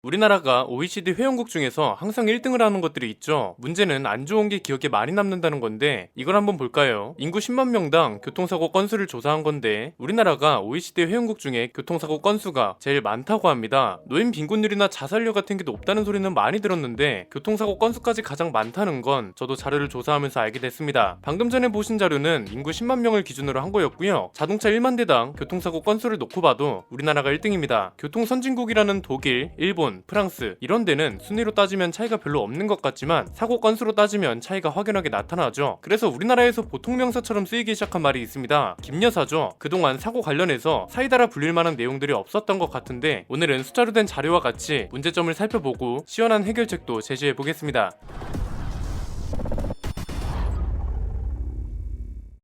우리나라가 OECD 회원국 중에서 항상 1등을 하는 것들이 있죠. 문제는 안 좋은 게 기억에 많이 남는다는 건데 이걸 한번 볼까요? 인구 10만 명당 교통사고 건수를 조사한 건데 우리나라가 OECD 회원국 중에 교통사고 건수가 제일 많다고 합니다. 노인 빈곤율이나 자살률 같은 게 높다는 소리는 많이 들었는데 교통사고 건수까지 가장 많다는 건 저도 자료를 조사하면서 알게 됐습니다. 방금 전에 보신 자료는 인구 10만 명을 기준으로 한 거였고요. 자동차 1만 대당 교통사고 건수를 놓고 봐도 우리나라가 1등입니다. 교통선진국이라는 독일, 일본, 프랑스 이런 데는 순위로 따지면 차이가 별로 없는 것 같지만 사고 건수로 따지면 차이가 확연하게 나타나죠. 그래서 우리나라에서 보통 명사처럼 쓰이기 시작한 말이 있습니다. 김여사죠. 그동안 사고 관련해서 사이다라 불릴 만한 내용들이 없었던 것 같은데 오늘은 숫자로 된 자료와 같이 문제점을 살펴보고 시원한 해결책도 제시해 보겠습니다.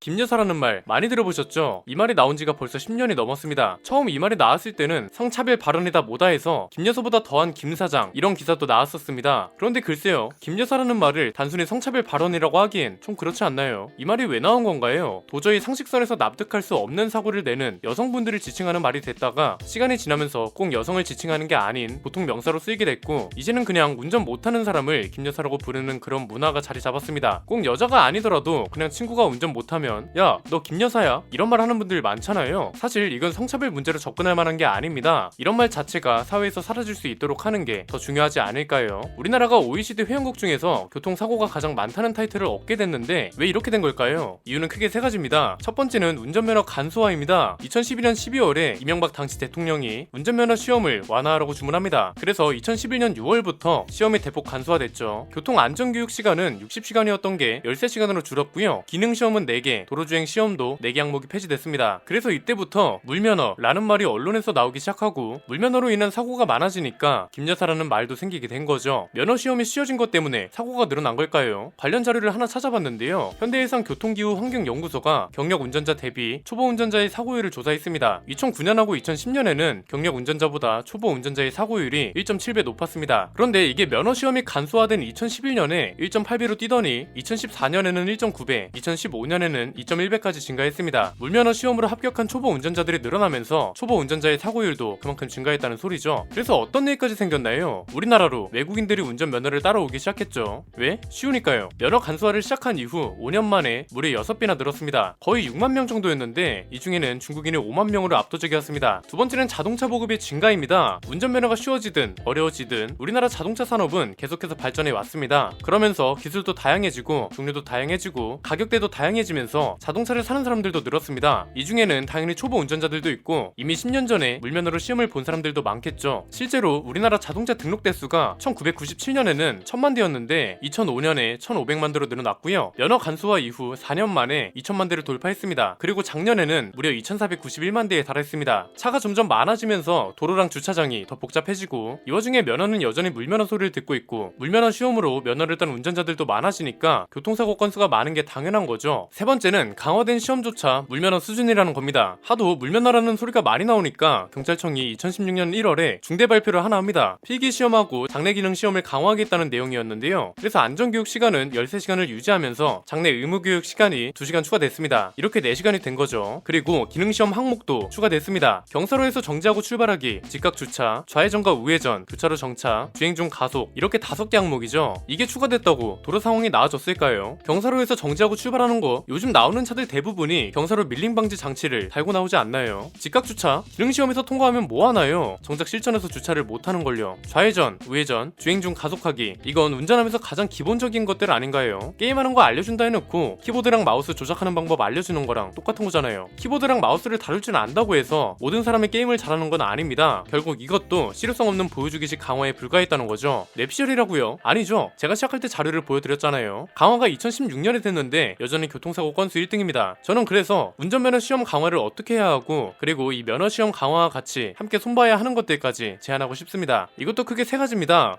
김여사라는 말 많이 들어보셨죠? 이 말이 나온 지가 벌써 10년이 넘었습니다. 처음 이 말이 나왔을 때는 성차별 발언이다 뭐다 해서 김여사보다 더한 김사장 이런 기사도 나왔었습니다. 그런데 글쎄요, 김여사라는 말을 단순히 성차별 발언이라고 하기엔 좀 그렇지 않나요? 이 말이 왜 나온 건가요? 도저히 상식선에서 납득할 수 없는 사고를 내는 여성분들을 지칭하는 말이 됐다가 시간이 지나면서 꼭 여성을 지칭하는 게 아닌 보통 명사로 쓰이게 됐고 이제는 그냥 운전 못하는 사람을 김여사라고 부르는 그런 문화가 자리 잡았습니다. 꼭 여자가 아니더라도 그냥 친구가 운전 못하면 야, 너 김여사야? 이런 말 하는 분들 많잖아요. 사실 이건 성차별 문제로 접근할 만한 게 아닙니다. 이런 말 자체가 사회에서 사라질 수 있도록 하는 게 더 중요하지 않을까요? 우리나라가 OECD 회원국 중에서 교통사고가 가장 많다는 타이틀을 얻게 됐는데 왜 이렇게 된 걸까요? 이유는 크게 세 가지입니다. 첫 번째는 운전면허 간소화입니다. 2012년 12월에 이명박 당시 대통령이 운전면허 시험을 완화하라고 주문합니다. 그래서 2011년 6월부터 시험이 대폭 간소화됐죠. 교통안전교육 시간은 60시간이었던 게 13시간으로 줄었고요. 기능시험은 4개, 도로주행 시험도 4개 항목이 폐지됐습니다. 그래서 이때부터 물면허라는 말이 언론에서 나오기 시작하고 물면허로 인한 사고가 많아지니까 김여사라는 말도 생기게 된 거죠. 면허 시험이 쉬워진 것 때문에 사고가 늘어난 걸까요? 관련 자료를 하나 찾아봤는데요. 현대해상교통기후환경연구소가 경력 운전자 대비 초보 운전자의 사고율을 조사했습니다. 2009년하고 2010년에는 경력 운전자보다 초보 운전자의 사고율이 1.7배 높았습니다. 그런데 이게 면허 시험이 간소화된 2011년에 1.8배로 뛰더니 2014년에는 1.9배, 2015년에는 2.1배까지 증가했습니다. 물면허 시험으로 합격한 초보 운전자들이 늘어나면서 초보 운전자의 사고율도 그만큼 증가했다는 소리죠. 그래서 어떤 일까지 생겼나요? 우리나라로 외국인들이 운전면허를 따라오기 시작했죠. 왜? 쉬우니까요. 면허 간소화를 시작한 이후 5년 만에 무려 6배나 늘었습니다. 거의 6만 명 정도였는데 이 중에는 중국인이 5만 명으로 압도적이었습니다. 두 번째는 자동차 보급의 증가입니다. 운전면허가 쉬워지든 어려워지든 우리나라 자동차 산업은 계속해서 발전해 왔습니다. 그러면서 기술도 다양해지고 종류도 다양해지고 가격대도 다양해지면서 자동차를 사는 사람들도 늘었습니다. 이 중에는 당연히 초보 운전자들도 있고 이미 10년 전에 물면허로 시험을 본 사람들도 많겠죠. 실제로 우리나라 자동차 등록 대수가 1997년에는 1000만 대였는데 2005년에 1500만 대로 늘어났고요. 면허 간소화 이후 4년 만에 2000만 대를 돌파했습니다. 그리고 작년에는 무려 2491만 대에 달했습니다. 차가 점점 많아지면서 도로랑 주차장이 더 복잡해지고 이 와중에 면허는 여전히 물면허 소리를 듣고 있고 물면허 시험으로 면허를 딴 운전자들도 많아지니까 교통사고 건수가 많은 게 당연한 거죠. 세 번째는 강화된 시험조차 물면허 수준이라는 겁니다. 하도 물면허라는 소리가 많이 나오니까 경찰청이 2016년 1월에 중대 발표를 하나 합니다. 필기시험하고 장내기능 시험을 강화하겠다는 내용이었는데요. 그래서 안전교육 시간은 13시간을 유지하면서 장내 의무교육 시간이 2시간 추가됐습니다. 이렇게 4시간이 된 거죠. 그리고 기능시험 항목도 추가됐습니다. 경사로에서 정지하고 출발하기, 직각주차, 좌회전과 우회전, 교차로 정차, 주행 중 가속 이렇게 5개 항목이죠. 이게 추가됐다고 도로 상황이 나아졌을까요? 경사로에서 정지하고 출발하는 거 요즘 나오는 차들 대부분이 경사로 밀림 방지 장치를 달고 나오지 않나요? 직각주차, 기능시험에서 통과하면 뭐하나요? 정작 실전에서 주차를 못하는걸요. 좌회전, 우회전, 주행 중 가속하기 이건 운전하면서 가장 기본적인 것들 아닌가요? 게임하는 거 알려준다 해놓고 키보드랑 마우스 조작하는 방법 알려주는 거랑 똑같은 거잖아요. 키보드랑 마우스를 다룰 줄 안다고 해서 모든 사람이 게임을 잘하는 건 아닙니다. 결국 이것도 실효성 없는 보여주기식 강화에 불과했다는 거죠. 랩시얼이라고요? 아니죠. 제가 시작할 때 자료를 보여드렸잖아요. 강화가 2016년에 됐는데 여전히 교통사고 건수 1등입니다. 저는 그래서 운전면허 시험 강화를 어떻게 해야 하고 그리고 이 면허 시험 강화와 같이 함께 손봐야 하는 것들까지 제안하고 싶습니다. 이것도 크게 세 가지입니다.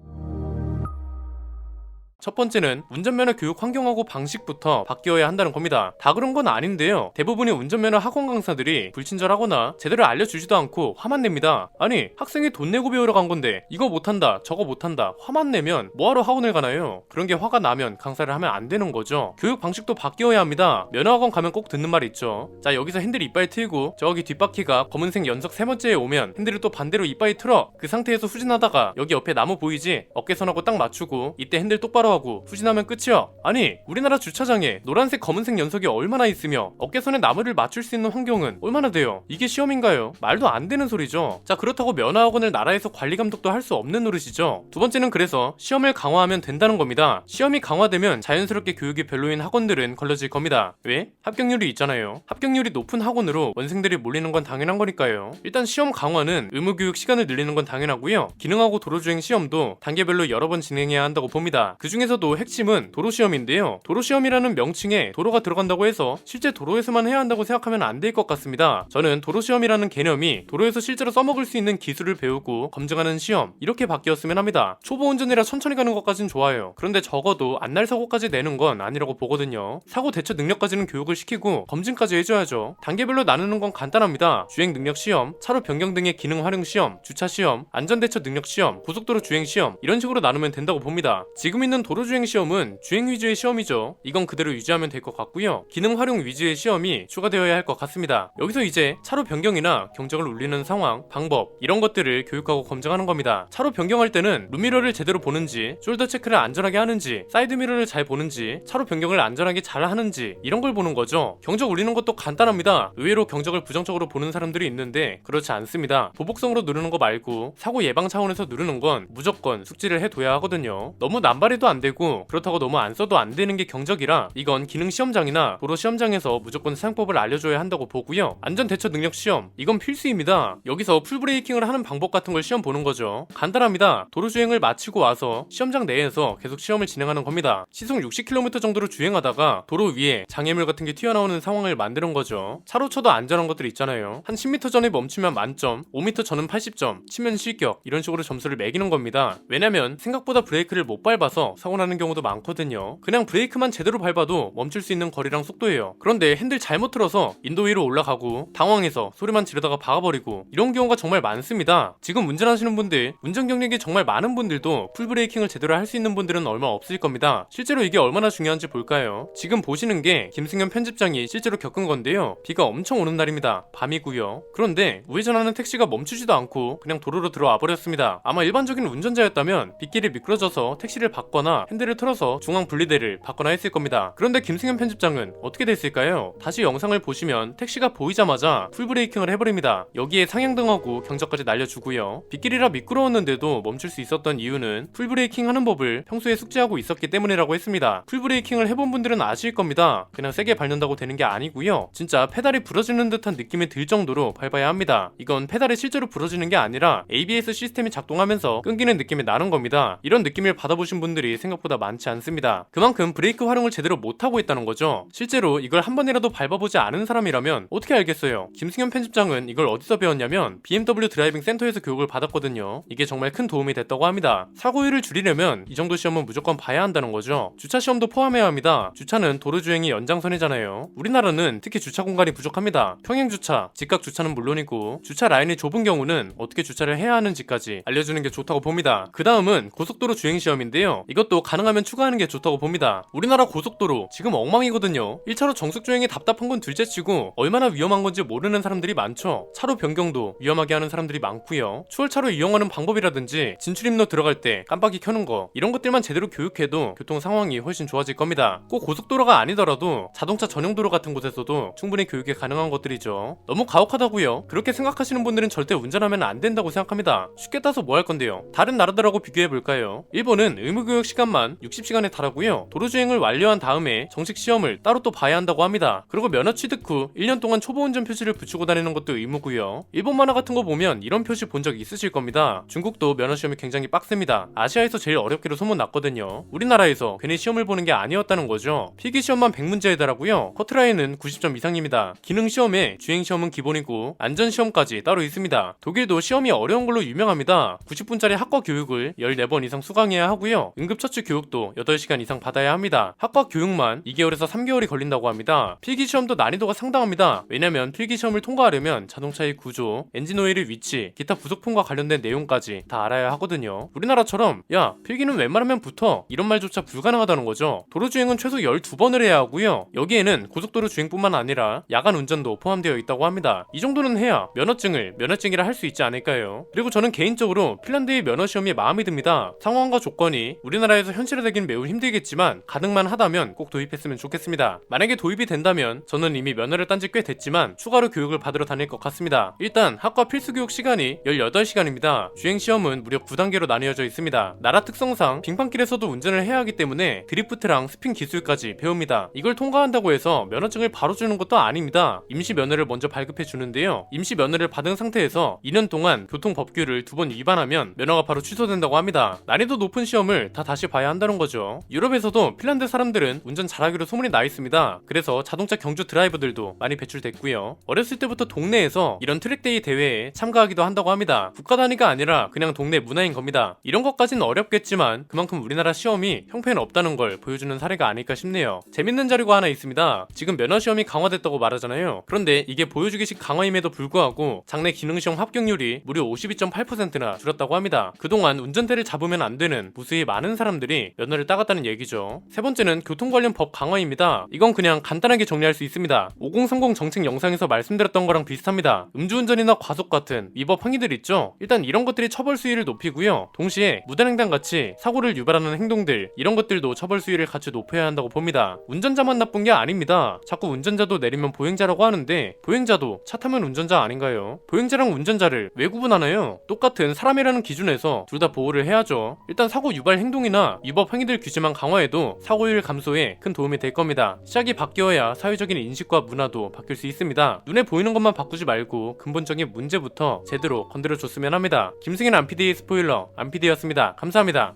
첫 번째는 운전면허 교육 환경하고 방식부터 바뀌어야 한다는 겁니다. 다 그런 건 아닌데요. 대부분의 운전면허 학원 강사들이 불친절하거나 제대로 알려주지도 않고 화만 냅니다. 아니, 학생이 돈 내고 배우러 간 건데 이거 못한다 저거 못한다 화만 내면 뭐하러 학원을 가나요? 그런 게 화가 나면 강사를 하면 안 되는 거죠. 교육 방식도 바뀌어야 합니다. 면허학원 가면 꼭 듣는 말 있죠. 자, 여기서 핸들 이빨 틀고 저기 뒷바퀴가 검은색 연석 세 번째에 오면 핸들을 또 반대로 이빨이 틀어. 그 상태에서 후진하다가 여기 옆에 나무 보이지? 어깨선하고 딱 맞추고 이때 핸들 똑바로 하고 후진하면 끝이야. 아니, 우리나라 주차장에 노란색 검은색 연석이 얼마나 있으며 어깨선에 나무를 맞출 수 있는 환경은 얼마나 돼요? 이게 시험인가요? 말도 안 되는 소리죠. 자, 그렇다고 면허학원을 나라에서 관리 감독도 할 수 없는 노릇이죠. 두 번째는 그래서 시험을 강화하면 된다는 겁니다. 시험이 강화되면 자연스럽게 교육이 별로인 학원들은 걸러질 겁니다. 왜? 합격률이 있잖아요. 합격률이 높은 학원으로 원생들이 몰리는 건 당연한 거니까요. 일단 시험 강화는 의무교육 시간을 늘리는 건 당연하고요. 기능하고 도로주행 시험도 단계별로 여러 번 진행해야 한다고 봅니다. 그 중에서도 핵심은 도로시험인데요. 도로시험이라는 명칭에 도로가 들어간다고 해서 실제 도로에서만 해야 한다고 생각하면 안 될 것 같습니다. 저는 도로시험이라는 개념이 도로에서 실제로 써먹을 수 있는 기술을 배우고 검증하는 시험, 이렇게 바뀌었으면 합니다. 초보 운전이라 천천히 가는 것까진 좋아요. 그런데 적어도 안날 사고까지 내는 건 아니라고 보거든요. 사고 대처 능력까지는 교육을 시키고 검증까지 해줘야죠. 단계별로 나누는 건 간단합니다. 주행 능력 시험, 차로 변경 등의 기능 활용 시험, 주차 시험, 안전 대처 능력 시험, 고속도로 주행 시험, 이런 식으로 나누면 된다고 봅니다. 지금 있는 도로 주행 시험은 주행 위주의 시험이죠. 이건 그대로 유지하면 될 것 같고요. 기능 활용 위주의 시험이 추가되어야 할 것 같습니다. 여기서 이제 차로 변경이나 경적을 울리는 상황, 방법, 이런 것들을 교육하고 검증하는 겁니다. 차로 변경할 때는 룸미러를 제대로 보는지, 숄더 체크를 안전하게 하는지, 사이드미러를 잘 보는지, 차로 변경을 안전하게 잘 하는지, 이런 걸 보는 거죠. 경적 울리는 것도 간단합니다. 의외로 경적을 부정적으로 보는 사람들이 있는데 그렇지 않습니다. 보복성으로 누르는 거 말고 사고 예방 차원에서 누르는 건 무조건 숙지를 해둬야 하거든요. 너무 남발해도 안 되고 그렇다고 너무 안 써도 안 되는 게 경적이라 이건 기능 시험장이나 도로 시험장에서 무조건 사용법을 알려줘야 한다고 보고요. 안전 대처 능력 시험, 이건 필수입니다. 여기서 풀브레이킹을 하는 방법 같은 걸 시험 보는 거죠. 간단합니다. 도로 주행을 마치고 와서 시험장 내에서 계속 시험을 진행하는 겁니다. 시속 60km 정도로 주행하다가 도로 위에 장애물 같은 게 튀어나오는 상황을 만드는 거죠. 차로 쳐도 안전한 것들 있잖아요. 한 10m 전에 멈추면 만점, 5m 전은 80점, 치면 실격, 이런 식으로 점수를 매기는 겁니다. 왜냐면 생각보다 브레이크를 못 밟아서 사고 나는 경우도 많거든요. 그냥 브레이크만 제대로 밟아도 멈출 수 있는 거리랑 속도예요. 그런데 핸들 잘못 틀어서 인도 위로 올라가고 당황해서 소리만 지르다가 박아버리고 이런 경우가 정말 많습니다. 지금 운전하시는 분들, 운전 경력이 정말 많은 분들도 풀브레이킹을 제대로 할 수 있는 분들은 얼마 없을 겁니다. 실제로 이게 얼마나 중요한지 볼까요? 지금 보시는 게 김승현 편집장이 실제로 겪은 건데요. 비가 엄청 오는 날입니다. 밤이고요. 그런데 우회전하는 택시가 멈추지도 않고 그냥 도로로 들어와 버렸습니다. 아마 일반적인 운전자였다면 빗길이 미끄러져서 택시를 받거나 핸들을 틀어서 중앙 분리대를 받거나 했을 겁니다. 그런데 김승현 편집장은 어떻게 됐을까요? 다시 영상을 보시면 택시가 보이자마자 풀브레이킹을 해버립니다. 여기에 상향등하고 경적까지 날려주고요. 빗길이라 미끄러웠는데도 멈출 수 있었던 이유는 풀브레이킹 하는 법을 평소에 숙지하고 있었기 때문이라고 했습니다. 풀브레이킹을 해본 분들은 아실 겁니다. 그냥 세게 밟는다고 되는 게 아니고요. 진짜 페달이 부러지는 듯한 느낌이 들 정도로 밟아야 합니다. 이건 페달이 실제로 부러지는 게 아니라 ABS 시스템이 작동하면서 끊기는 느낌이 나는 겁니다. 이런 느낌을 받아보신 분들이 생각보다 많지 않습니다. 그만큼 브레이크 활용을 제대로 못하고 있다는 거죠. 실제로 이걸 한 번이라도 밟아보지 않은 사람이라면 어떻게 알겠어요? 김승현 편집장은 이걸 어디서 배웠냐면 BMW 드라이빙 센터에서 교육을 받았거든요. 이게 정말 큰 도움이 됐다고 합니다. 사고율을 줄이려면 이 정도 시험은 무조건 봐야 한다는 거죠. 주차 시험도 포함해야 합니다. 주차는 도로 주행이 연장선이잖아요. 우리나라는 특히 주차 공간이 부족합니다. 평행 주차, 직각 주차는 물론이고 주차 라인이 좁은 경우는 어떻게 주차를 해야 하는지까지 알려주는 게 좋다고 봅니다. 그 다음은 고속도로 주행 시험인데요. 이것도 가능하면 추가하는 게 좋다고 봅니다. 우리나라 고속도로 지금 엉망이거든요. 1차로 정숙 주행이 답답한 건 둘째치고 얼마나 위험한 건지 모르는 사람들이 많죠. 차로 변경도 위험하게 하는 사람들이 많고요. 추월차로 이용하는 방법이라든지 진출입로 들어갈 때 깜빡이 켜는 거, 이런 것들만 제대로 교육해도 교통 상황이 훨씬 좋아질 겁니다. 꼭 고속도로가 아니더라도 자동차 전용 도로 같은 곳에서도 충분히 교육이 가능한 것들이죠. 너무 가혹하다고요? 그렇게 생각하시는 분들은 절대 운전하면 안 된다고 생각합니다. 쉽게 따서 뭐 할 건데요? 다른 나라들하고 비교해볼까요? 일본은 의무교육 시간만 60시간에 달하고요. 도로주행을 완료한 다음에 정식 시험을 따로 또 봐야 한다고 합니다. 그리고 면허 취득 후 1년 동안 초보 운전 표시를 붙이고 다니는 것도 의무고요. 일본 만화 같은 거 보면 이런 표시 본 적 있으실 겁니다. 중국도 면허 시험이 굉장히 빡셉니다. 아시아에서 제일 어렵기로 소문났거든요. 우리나라에서 괜히 시험을 보는 게 아니었다는 거죠. 필기 시험만 100문제 해달하고요. 커트라인은 90점 이상입니다. 기능 시험에 주행 시험은 기본이고 안전 시험까지 따로 있습니다. 독일도 시험이 어려운 걸로 유명합니다. 90분짜리 학과 교육을 14번 이상 수강해야 하고요. 응급처치 스포츠 교육도 8시간 이상 받아야 합니다. 학과 교육만 2개월에서 3개월이 걸린다고 합니다. 필기시험도 난이도가 상당합니다. 왜냐면 필기시험을 통과하려면 자동차의 구조, 엔진오일의 위치, 기타 부속품과 관련된 내용까지 다 알아야 하거든요. 우리나라처럼 야 필기는 웬만하면 붙어 이런 말조차 불가능하다는 거죠. 도로주행은 최소 12번을 해야 하고요. 여기에는 고속도로 주행뿐만 아니라 야간 운전도 포함되어 있다고 합니다. 이 정도는 해야 면허증이라 할 수 있지 않을까요? 그리고 저는 개인적으로 핀란드의 면허시험이 마음에 듭니다. 상황과 조건이 우리나라에서 현실화되긴 매우 힘들겠지만 가능만 하다면 꼭 도입했으면 좋겠습니다. 만약에 도입이 된다면 저는 이미 면허를 딴 지 꽤 됐지만 추가로 교육을 받으러 다닐 것 같습니다. 일단 학과 필수 교육 시간이 18시간입니다. 주행시험은 무려 9단계로 나뉘어져 있습니다. 나라 특성상 빙판길에서도 운전을 해야 하기 때문에 드리프트랑 스핀 기술까지 배웁니다. 이걸 통과한다고 해서 면허증을 바로 주는 것도 아닙니다. 임시 면허를 먼저 발급해 주는데요. 임시 면허를 받은 상태에서 2년 동안 교통법규를 2번 위반하면 면허가 바로 취소된다고 합니다. 난이도 높은 시험을 다 다시 봐야 한다는 거죠. 유럽에서도 핀란드 사람들은 운전 잘하기로 소문이 나 있습니다. 그래서 자동차 경주 드라이버들도 많이 배출됐고요. 어렸을 때부터 동네에서 이런 트랙데이 대회에 참가하기도 한다고 합니다. 국가 단위가 아니라 그냥 동네 문화인 겁니다. 이런 것까지는 어렵겠지만 그만큼 우리나라 시험이 형편없다는 걸 보여주는 사례가 아닐까 싶네요. 재밌는 자료가 하나 있습니다. 지금 면허시험이 강화됐다고 말하잖아요. 그런데 이게 보여주기식 강화임에도 불구하고 장래 기능시험 합격률이 무려 52.8%나 줄었다고 합니다. 그동안 운전대를 잡으면 안 되는 무수히 많은 사람들이 면허를 따갔다는 얘기죠. 세 번째는 교통 관련 법 강화입니다. 이건 그냥 간단하게 정리할 수 있습니다. 5030 정책 영상에서 말씀드렸던 거랑 비슷합니다. 음주운전이나 과속 같은 위법 행위들 있죠? 일단 이런 것들이 처벌 수위를 높이고요. 동시에 무단횡단 같이 사고를 유발하는 행동들 이런 것들도 처벌 수위를 같이 높여야 한다고 봅니다. 운전자만 나쁜 게 아닙니다. 자꾸 운전자도 내리면 보행자라고 하는데 보행자도 차 타면 운전자 아닌가요? 보행자랑 운전자를 왜 구분하나요? 똑같은 사람이라는 기준에서 둘 다 보호를 해야죠. 일단 사고 유발 행동이나 위법 행위들 규제만 강화해도 사고율 감소에 큰 도움이 될 겁니다. 시작이 바뀌어야 사회적인 인식과 문화도 바뀔 수 있습니다. 눈에 보이는 것만 바꾸지 말고 근본적인 문제부터 제대로 건드려줬으면 합니다. 김승현 안PD의 스포일러 안PD였습니다. 감사합니다.